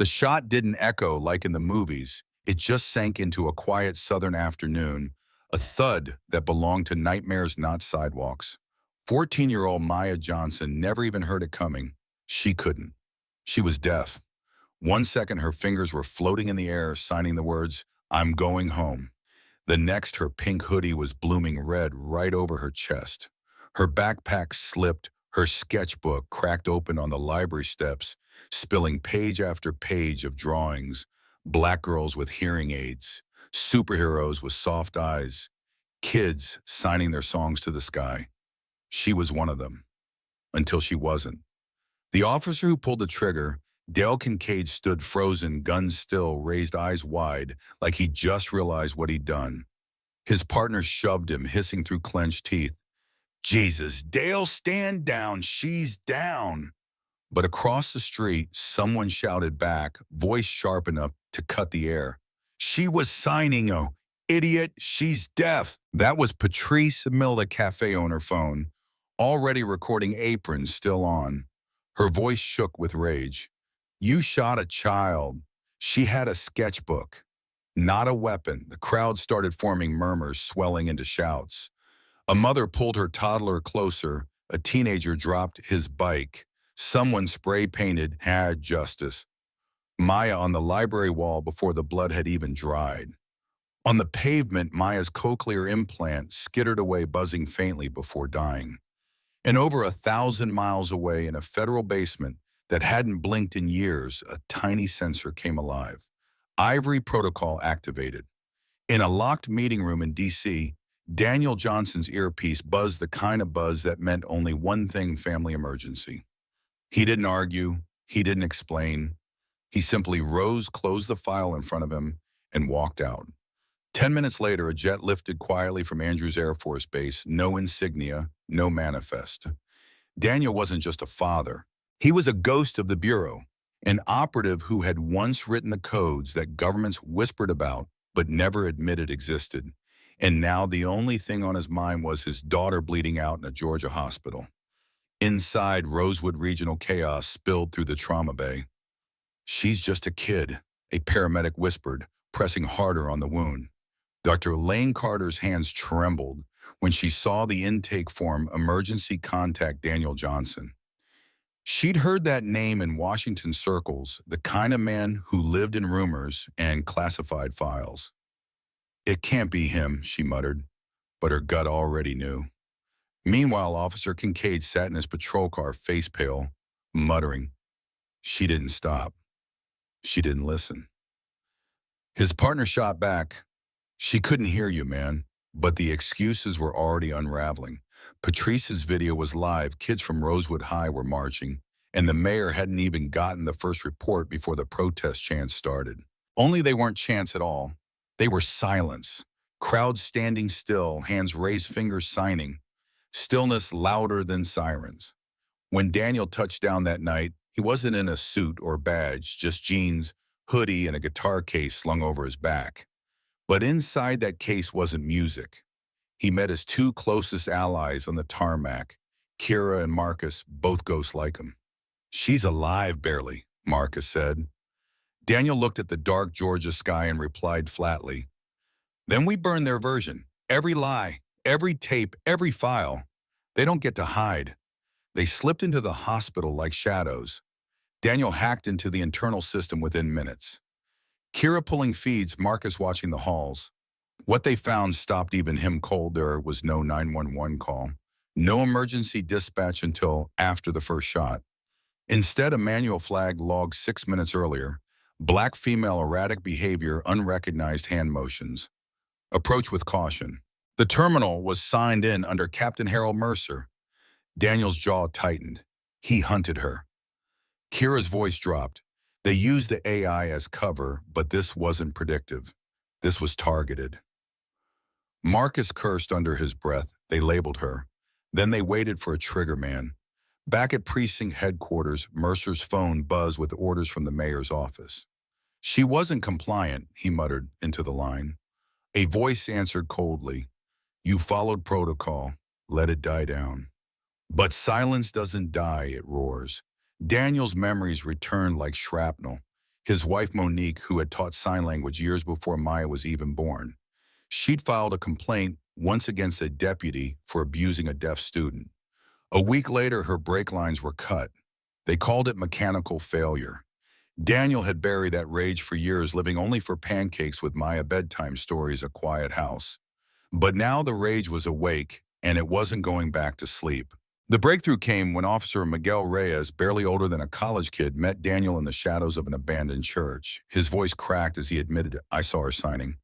The shot didn't echo like in the movies. It just sank into a quiet southern afternoon, a thud that belonged to nightmares, not sidewalks. 14-year-old Maya Johnson never even heard it coming. She couldn't. She was deaf. One second, her fingers were floating in the air, signing the words, "I'm going home." The next, her pink hoodie was blooming red right over her chest. Her backpack slipped, her sketchbook cracked open on the library steps, spilling page after page of drawings, black girls with hearing aids, superheroes with soft eyes, kids signing their songs to the sky. She was one of them, until she wasn't. The officer who pulled the trigger, Dale Kincaid, stood frozen, guns still, raised eyes wide, like he just realized what he'd done. His partner shoved him, hissing through clenched teeth. "Jesus, Dale, stand down, she's down." But across the street, someone shouted back, voice sharp enough to cut the air. "She was signing, oh, idiot, she's deaf." That was Patrice Milda, cafe owner phone, already recording, aprons still on. Her voice shook with rage. "You shot a child. She had a sketchbook, not a weapon." The crowd started forming, murmurs swelling into shouts. A mother pulled her toddler closer. A teenager dropped his bike. Someone spray-painted, "Had justice." Maya on the library wall before the blood had even dried. On the pavement, Maya's cochlear implant skittered away, buzzing faintly before dying. And over 1,000 miles away, in a federal basement that hadn't blinked in years, a tiny sensor came alive. Ivory protocol activated. In a locked meeting room in D.C., Daniel Johnson's earpiece buzzed, the kind of buzz that meant only one thing: family emergency. He didn't argue. He didn't explain. He simply rose, closed the file in front of him, and walked out. 10 minutes later, a jet lifted quietly from Andrews Air Force Base, no insignia, no manifest. Daniel wasn't just a father. He was a ghost of the Bureau, an operative who had once written the codes that governments whispered about but never admitted existed. And now the only thing on his mind was his daughter bleeding out in a Georgia hospital. Inside, Rosewood Regional chaos spilled through the trauma bay. "She's just a kid," a paramedic whispered, pressing harder on the wound. Dr. Elaine Carter's hands trembled when she saw the intake form, "Emergency contact Daniel Johnson." She'd heard that name in Washington circles, the kind of man who lived in rumors and classified files. "It can't be him," she muttered, but her gut already knew. Meanwhile, Officer Kincaid sat in his patrol car, face pale, muttering. She didn't stop. She didn't listen. His partner shot back. "She couldn't hear you, man." But the excuses were already unraveling. Patrice's video was live. Kids from Rosewood High were marching, and the mayor hadn't even gotten the first report before the protest chants started. Only they weren't chants at all. They were silence. Crowds standing still, hands raised, fingers signing. Stillness louder than sirens. When Daniel touched down that night, he wasn't in a suit or badge, just jeans, hoodie, and a guitar case slung over his back. But inside that case wasn't music. He met his two closest allies on the tarmac, Kira and Marcus, both ghosts like him. "She's alive, barely," Marcus said. Daniel looked at the dark Georgia sky and replied flatly, "Then we burn their version. Every lie, every tape, every file. They don't get to hide. They slipped into the hospital like shadows." Daniel hacked into the internal system within minutes. Kira pulling feeds, Marcus watching the halls. What they found stopped even him cold. There was no 911 call, no emergency dispatch until after the first shot. Instead, a manual flag logged 6 minutes earlier. Black female, erratic behavior, unrecognized hand motions. Approach with caution. The terminal was signed in under Captain Harold Mercer. Daniel's jaw tightened. He hunted her. Kira's voice dropped. They used the AI as cover, but this wasn't predictive. This was targeted. Marcus cursed under his breath. They labeled her. Then they waited for a trigger man. Back at precinct headquarters, Mercer's phone buzzed with orders from the mayor's office. "She wasn't compliant," he muttered into the line. A voice answered coldly. "You followed protocol. Let it die down." But silence doesn't die, it roars. Daniel's memories returned like shrapnel. his wife Monique, who had taught sign language years before Maya was even born. She'd filed a complaint once against a deputy for abusing a deaf student. A week later, her brake lines were cut. They called it mechanical failure. Daniel had buried that rage for years, living only for pancakes with Maya bedtime stories, a quiet house. But now the rage was awake, and it wasn't going back to sleep. The breakthrough came when Officer Miguel Reyes, barely older than a college kid, met Daniel in the shadows of an abandoned church. His voice cracked as he admitted, "I saw her signing.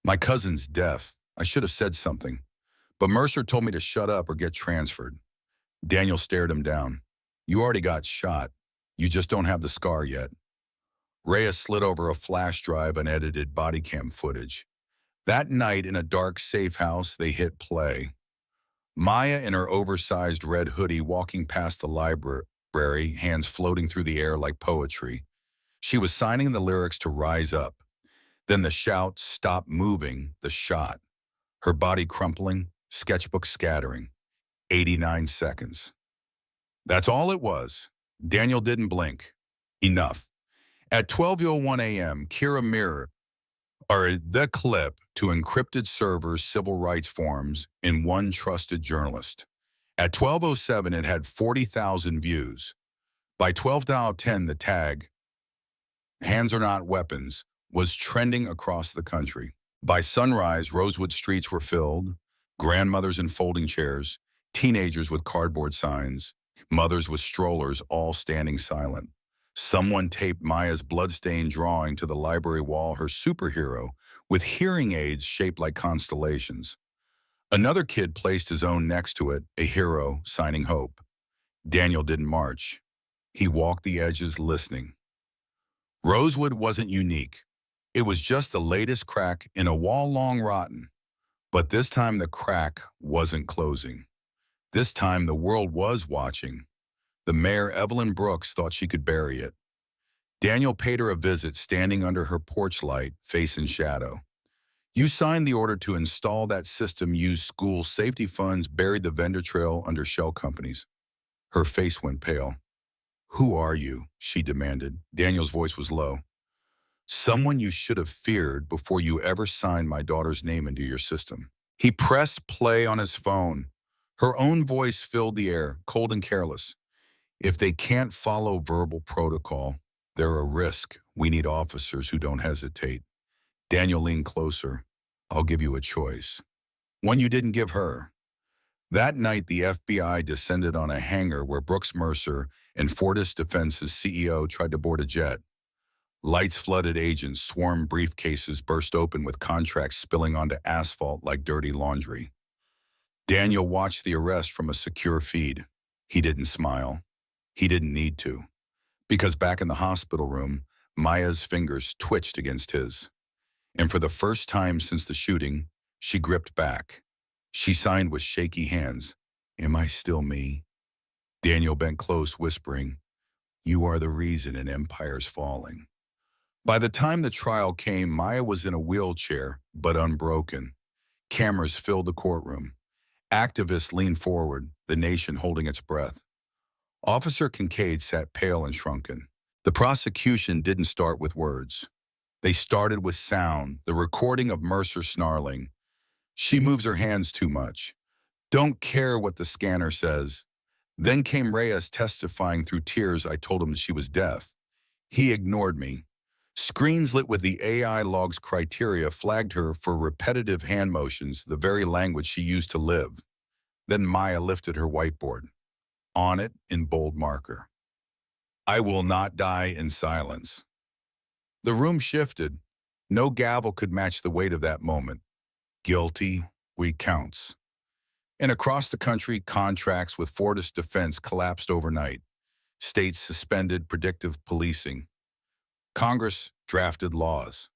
My cousin's deaf. I should have said something. But Mercer told me to shut up or get transferred." Daniel stared him down. "You already got shot. You just don't have the scar yet." Reyes slid over a flash drive and edited body cam footage. That night in a dark, safe house, they hit play. Maya in her oversized red hoodie walking past the library, hands floating through the air like poetry. She was signing the lyrics to Rise Up. Then the shout, "Stop moving," the shot. Her body crumpling, sketchbook scattering. 89 seconds. That's all it was. Daniel didn't blink. Enough. At 12:01 a.m., Kira mirrored the clip to encrypted servers' civil rights forums in one trusted journalist. At 12:07, it had 40,000 views. By 12:10, the tag, "Hands are not weapons," was trending across the country. By sunrise, Rosewood streets were filled, grandmothers in folding chairs, teenagers with cardboard signs, mothers with strollers, all standing silent. Someone taped Maya's bloodstained drawing to the library wall, her superhero, with hearing aids shaped like constellations. Another kid placed his own next to it, a hero signing hope. Daniel didn't march. He walked the edges listening. Rosewood wasn't unique. It was just the latest crack in a wall long rotten. But this time the crack wasn't closing. This time the world was watching. The mayor, Evelyn Brooks, thought she could bury it. Daniel paid her a visit, standing under her porch light, face in shadow. "You signed the order to install that system, used school safety funds, buried the vendor trail under shell companies." Her face went pale. "Who are you?" she demanded. Daniel's voice was low. "Someone you should have feared before you ever signed my daughter's name into your system." He pressed play on his phone. Her own voice filled the air, cold and careless. "If they can't follow verbal protocol, they're a risk. We need officers who don't hesitate." Daniel leaned closer. "I'll give you a choice. One you didn't give her." That night, the FBI descended on a hangar where Brooks Mercer and Fortis Defense's CEO tried to board a jet. Lights flooded, agents swarmed, briefcases burst open with contracts spilling onto asphalt like dirty laundry. Daniel watched the arrest from a secure feed. He didn't smile. He didn't need to. Because back in the hospital room, Maya's fingers twitched against his. And for the first time since the shooting, she gripped back. She signed with shaky hands. "Am I still me?" Daniel bent close, whispering, "You are the reason an empire's falling." By the time the trial came, Maya was in a wheelchair, but unbroken. Cameras filled the courtroom. Activists leaned forward, the nation holding its breath. Officer Kincaid sat pale and shrunken. The prosecution didn't start with words. They started with sound, the recording of Mercer snarling. "She moves her hands too much. Don't care what the scanner says." Then came Reyes testifying through tears. "I told him she was deaf. He ignored me." Screens lit with the AI logs criteria flagged her for repetitive hand motions, the very language she used to live. Then Maya lifted her whiteboard. On it, in bold marker, "I will not die in silence." The room shifted. No gavel could match the weight of that moment. Guilty recounts. And across the country, contracts with Fortis Defense collapsed overnight. States suspended predictive policing. Congress drafted laws.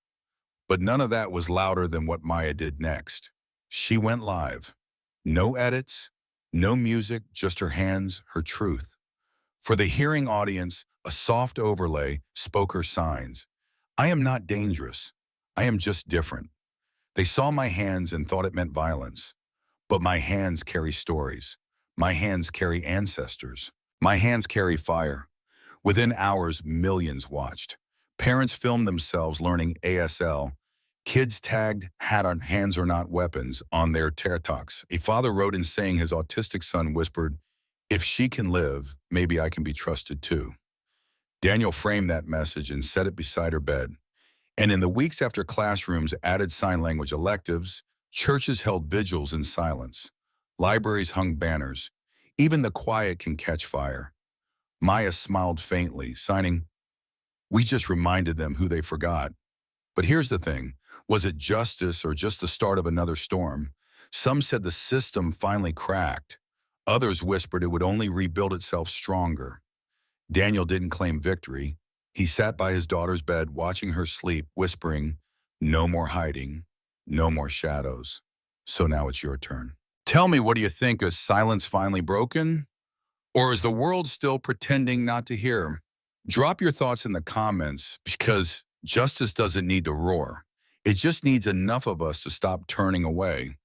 But none of that was louder than what Maya did next. She went live. No edits, no music, just her hands, her truth. For the hearing audience, a soft overlay spoke her signs. "I am not dangerous. I am just different." They saw my hands and thought it meant violence. But my hands carry stories. My hands carry ancestors. My hands carry fire. Within hours, millions watched. Parents filmed themselves learning ASL. Kids tagged hands are not weapons on their TikToks. A father wrote in saying his autistic son whispered, "If she can live, maybe I can be trusted too." Daniel framed that message and set it beside her bed. And in the weeks after classrooms added sign language electives, churches held vigils in silence. Libraries hung banners. Even the quiet can catch fire. Maya smiled faintly, signing, "We just reminded them who they forgot." But here's the thing. Was it justice or just the start of another storm? Some said the system finally cracked. Others whispered it would only rebuild itself stronger. Daniel didn't claim victory. He sat by his daughter's bed, watching her sleep, whispering, "No more hiding, no more shadows." So now it's your turn. Tell me, what do you think? Is silence finally broken? Or is the world still pretending not to hear? Drop your thoughts in the comments, because justice doesn't need to roar. It just needs enough of us to stop turning away.